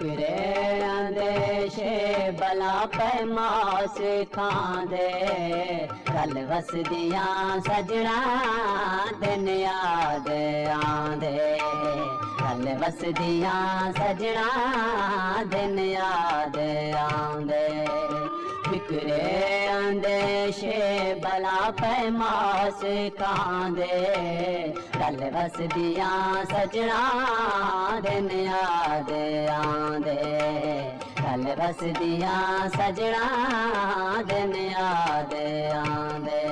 फिक्रे अंदेशे बला पैमास खांदे कल वसदियां सजना दिन याद आंदे कल वसदियां सजना दिन याद आंदे फिक्रे अंदेशे बला पैमास खांदे कल वसदियां सजना दिन याद आंदे कल वसदियां सजना दिन याद आंदे।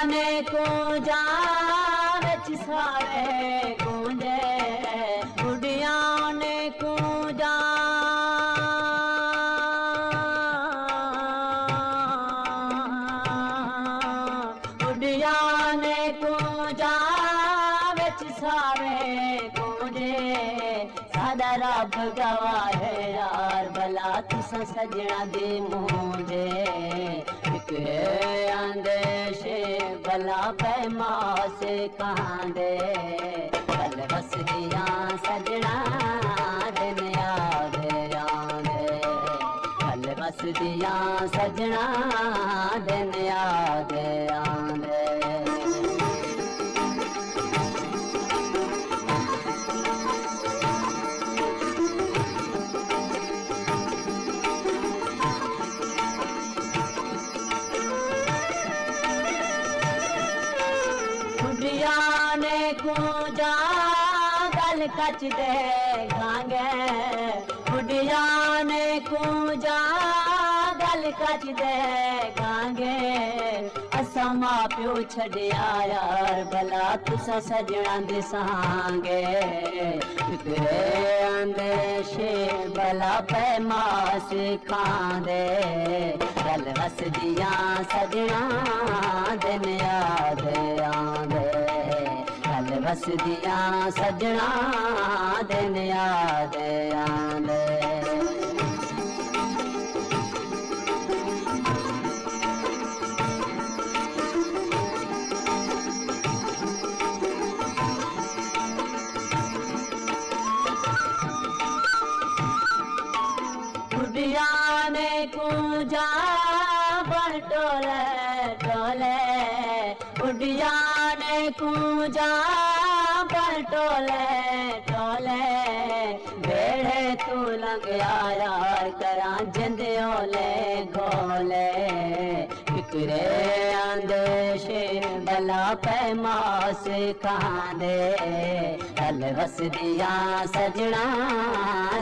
ने कूंजा विच सारे कूंजे बुढ़िया ने कूंजा बुढ़िया ने कूंजा विच सारे कूंजे सादा रब गवाहे यार भला तुसा सजना दी मूंजे फिक्रे अंदेशे भला पैमास खांदे कल वसदियां सजना दिन याद आंदे कल वसदियां सजना दिन याद आंदे। ने कूंजा गल कच दे गांगे बुढ़िया ने कूंजा गल कच दे गांगे असा मां प्यो छड़िया यार भला तुसा सजना दिसांगे फिक्रे अंदेशे भला पैमास खांदे कल वसदियां सजना दिन याद आंदे कल वसदियां सजना दिन याद आंदे। बुढ़िया ने कूंजा बन टोले टोले बुढ़िया ने कूंजा बन टोले टोले बेड़े तू लंघया यार करा जिंदोले गोले फिक्रे अंदेशे भला पैमास खांदे कल वसदियां सजना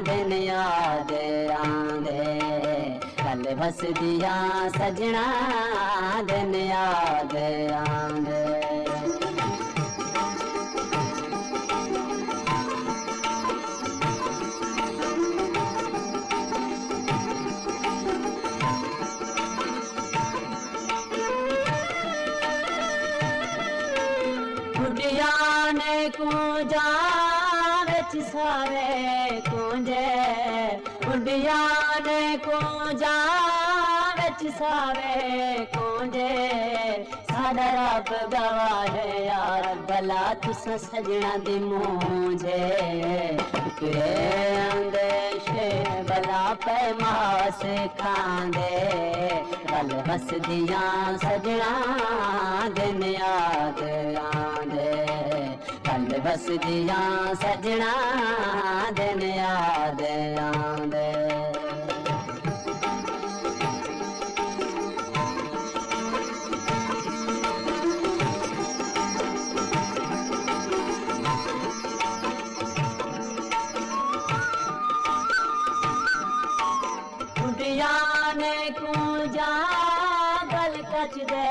दिन याद आंदे कल वसदियां सजना दिन याद आंदे। बुढ़िया ने कूंजा विच सारे कूंजे बुढ़िया ने कूंजा विच सारे कूंजे सादा रब गवाहे यार भला तुसा सजना दी मूंजे फिक्रे अंदेशे भला पैमास खांदे कल वसदियां सजना दिन याद आंदे कल वसदियां सजना दिन याद आंदे। बुढ़िया ने कूंजा गल कच दे